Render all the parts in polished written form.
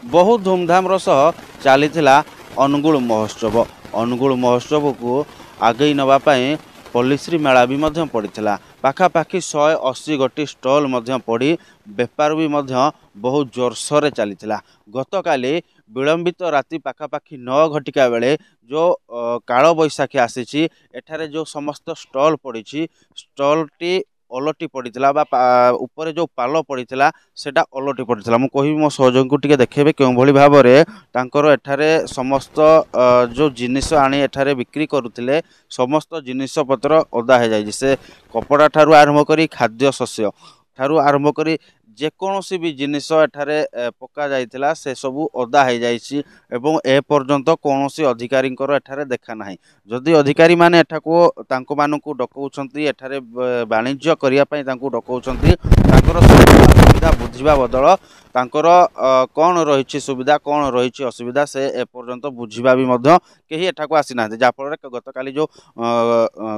बहुत धूमधाम सह चली अनुगुल महोत्सव। अनुगुल महोत्सव को आगे नवापाई पल्लीश्री मेला भी पड़ा। पाखापाखि 180 गोटी स्टल पड़ी बेपार भी बहुत जोरसोर चली। गत काली विलंबित राति पाखापाखि 9 घटिका बेले जो काल बैशाखी आसी एठारे जो समस्त स्टल पड़ी स्टल टी ओलटी पड़ा ऊपर जो पाल पड़ा सेटा ओलटी पड़ा। मुझे कहि मो सहयोगी को टिके देखेबे क्यों भली भाव रे तांकर एठारे समस्त जो जिनिस आनी एठारे बिक्री करुथिले समस्त जिनिस पत्र ओदा हो जाए से कपड़ा ठारू आरंभ करी खाद्य शस्य ठारू आरंभ करी जेकोसी भी जिनिस एठारे पका जाइथिला से सबू ओदा हो जाइछि एवं ए पर्यंत कौनसी अधिकारी एठारे देखा नाही। जदि अधिकारी माने एठाको तांको मानकु डकौछंती एठारे वाणिज्य करिया पई तांको डकौछंती तांकर सुविधा बुझिबा बदल तांकर कौन रही सुविधा कौन रही असुविधा से ए पर्यंत बुझिबा भी मध्य केही एठाको आसी ना जाफल गत काली जो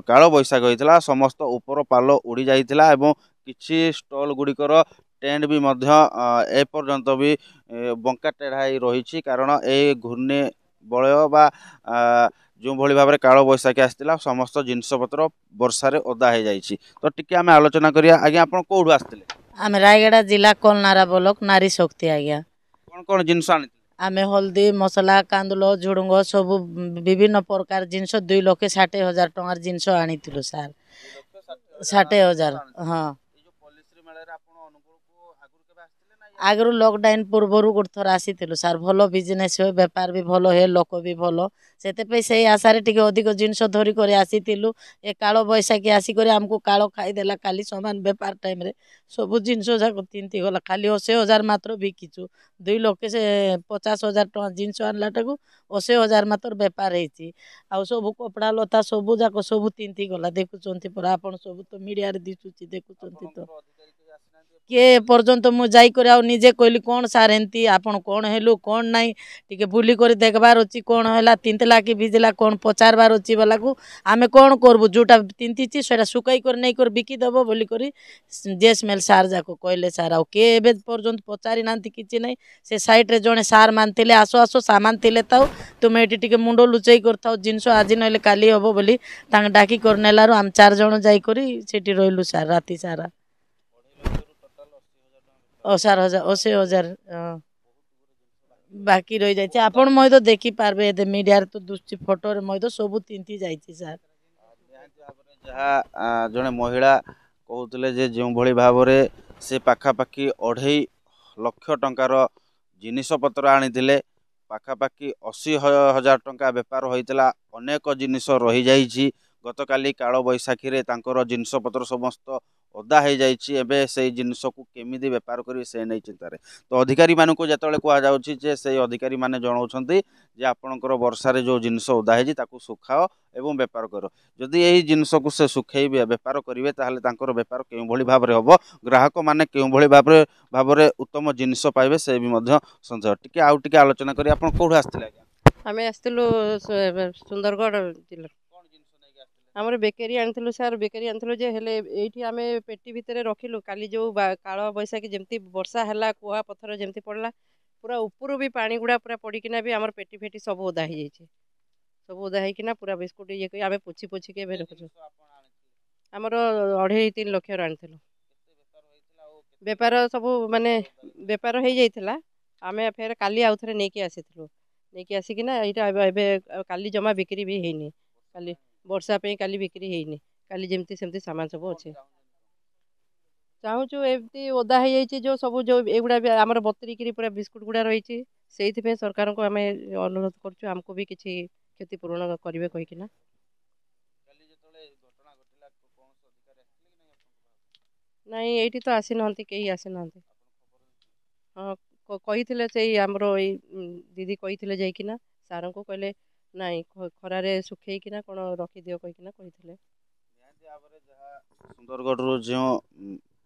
काल बैशाख होइतिला समस्त ऊपर पाल उड़ी जाइतिला एवं किछि स्टल गुड़िकर टेंट भी ए पर्यंत भी बंका टेढ़ा रही कारण ए घूर्णी बलय बा जो भली भाव काल बैशाखी आसाला समस्त जिनपतर वर्षार ओदा हो जाए। तो टिके आम आलोचना करिया। आज्ञा आप कौटू आसते? आम रायगड़ा जिला कलनारा ब्लॉक नारी शक्ति। आज्ञा कौन कौन जिनस आनी? आमे हल्दी मसला कांदुल झुड़ुंग सब विभिन्न प्रकार जिनस 2,60,000 टंकार जिनस आनी सार 60,000। हाँ आगु लॉकडाउन पूर्वर गोटे थर आसी सार भल बिजनेस हो बेपार भी भल हे लोक भी भल से आशारे टिके अधिक जिनस धरिक आसी ए काल बैशाखी आसिक आमको काल खाईदेला खाली सामान बेपार टाइम रे सब जिनस जाक तिंती गला खाली 80,000 मात्र बिकिचु 2,50,000 टका जिनस आनलाटा को 80,000 मात्र बेपार होती आ सब कपड़ा लता सब जाक सब तिंती गला देखुंत परा आप सब तो मीडिया दिशुची देखुंत तो किए पर्यंत मुझे निजे कहली कौन सार एमती आपन कौन हेलु कौन नाई टिके बुली कर देखबार अच्छी कौन है तिंतला कि भिजला कौन पचारबार अच्छी वाला को आमे कौन करबु जोटा तिंतीची सेटा सुकाई कर नहीं कर बिकिदेव बोली करी जे स्मेल सार जाक कहले सार आउ किए एबे पर्यंत पचारि नांती किछि नहीं से साइड रे जने सार मानथिले आसो आसो सामान थिले ताऊ तुम एटी टिके मुंडो लुचई करथाओ जिनस आज नले काली हबो बोली तांग डाकी कर नेलारु आम 4 जण जाई करी सेठी रहलु सार राती सारा 80,000 बाकी रही जाए आपण मई तो देखी पार्बे मीडिया तो दुष्टि फोटो रे मई तो सब तिंती जाइछि सार। जहाँ जड़े महिला कहते जे जो भली भाव से पाखापाखि 2.5 लाख टंकार जिनिस पत्र आनी पाखापाखि 80,000 टंका बेपार होता अनेक जिनिस रही जाइछि। गत काली काल बैशाखी रे तांकर जिनिस पत्र समस्त ओदा हो जाए से जिनस को केमिदी बेपार करेंगे से नहीं चिंतार। तो अधिकारी मान को जिते कहुचे से अधिकारी मैंने जनाऊँच जे आपणकर वर्षार जो जिनस ओदा है सुखाओ एवं बेपार कर जदि यही जिनस को से सुखेबे बेपार करेंगे ताहले बेपार क्यों भली भाव में हम ग्राहक मैंने क्यों भली भाव में उत्तम जिनस पाइबे से भी संदेह। टिके आउ टिके आलोचना करी आप कौटू आसते? आम आसलु सुंदरगढ़ जिला आमर बेकरी आनी सार बेकरी आनी जे हेले एठी आमे पेटी भितर रखिलु काली जो काल बैशाखी जमती वर्षा है कुआ पथर जमती पड़ला पूरा ऊपर भी पानी गुड़ा पूरा पड़किना भी आमर पेटी फेटी सब ओदा हो जाए सब ओदा होना पूरा बिस्कुट ये आम पोछि पोछि के रखु आमर 2.5-3 लाख आनी बेपार सब माने बेपार हो जाइथिला आमे फेर काली आउ थरे नेकी आसीथिलु नेकी आसिकिना एटा काली जमा बिक्री भी हेनी काली वर्षा पे काली बिक्री हेनी काली जेमती सेमती सामान सब अच्छे चाहूँ एमती ओदा हो जाइए जो सब जो एगुड़ा भी आमर बतरीकी पूरा बिस्कुट गुड़ा रही से सरकार को आम अनुरोध करुँ आमको भी किसी क्षतिपूरण करेंगे कहीकिना। नहीं ये तो आसी ना कहीं आसी ना हाँ कही से आमर दीदी कही जाइकिना सार को कहले नाई खरारे सुखेकिना कौन रखिदियो कहीकिना कही सुंदरगढ़ जो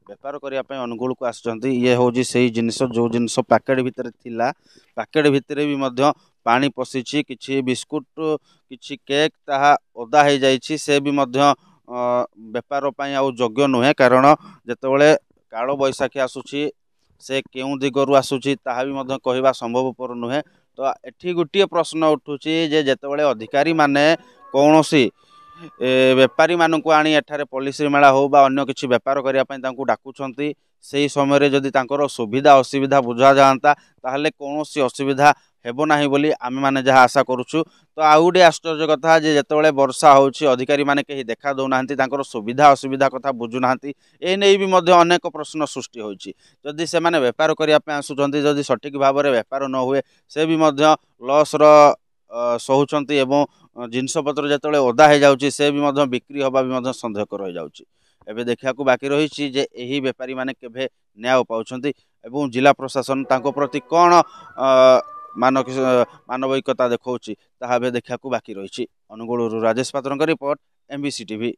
बेपार करने अनुगुल को आसुँच ये हूँ से जिनस जो जिनस पैकेट भितर थिला पैकेट भितर भी पानी पशिची किछि बिस्कुट किछि केक ताहा ओदा हो जाइछि से भी बेपार योग्य नुहे कारण जितेबाला काल बैशाखी आसूची से केउं दिगरु आसुची ताहा भी मध्य कहवा संभवपर नुहे। तो एठी गोटे प्रश्न उठुची जे जेतेबेले अधिकारी माने कौनसी बेपारी मानू आनी एठारे पॉलिसी मेला हो बा अन्य किसी बेपार करने डाकुंट से समय जदि तांकर सुविधा असुविधा बुझा जाता ताहले कौनसी असुविधा हेबो नाही बोली आमे माने जहाँ आशा करुचु। तो आउ गोटे आश्चर्य कथा जे जेतेबेले वर्षा होउची अधिकारी माने कहीं देखा दौनाहांती तांकर सुविधा असुविधा कथा बुझुनाहांती ए नै भी मध्य अनेक प्रश्न सृष्टि होउची। जदि से माने बेपार करिया पे आसुचंती जदि सठिक भाव में बेपार न हुए से भी मध्य लॉस रो सहुचंती एवं जिनपतर जिते ओदा हो जाऊँगी से भी मध्य बिक्री हवा भी संदेहकर रही जाऊँगी। एबे देखा बाकी रही जे यही बेपारी माने केभे न्याय पाउछंती एवं जिला प्रशासन तांको प्रति कौन मानविकता देखौछि ताहा बे देखा बाकी रही। अनुगुल राजेश पात्र रिपोर्ट MBC TV।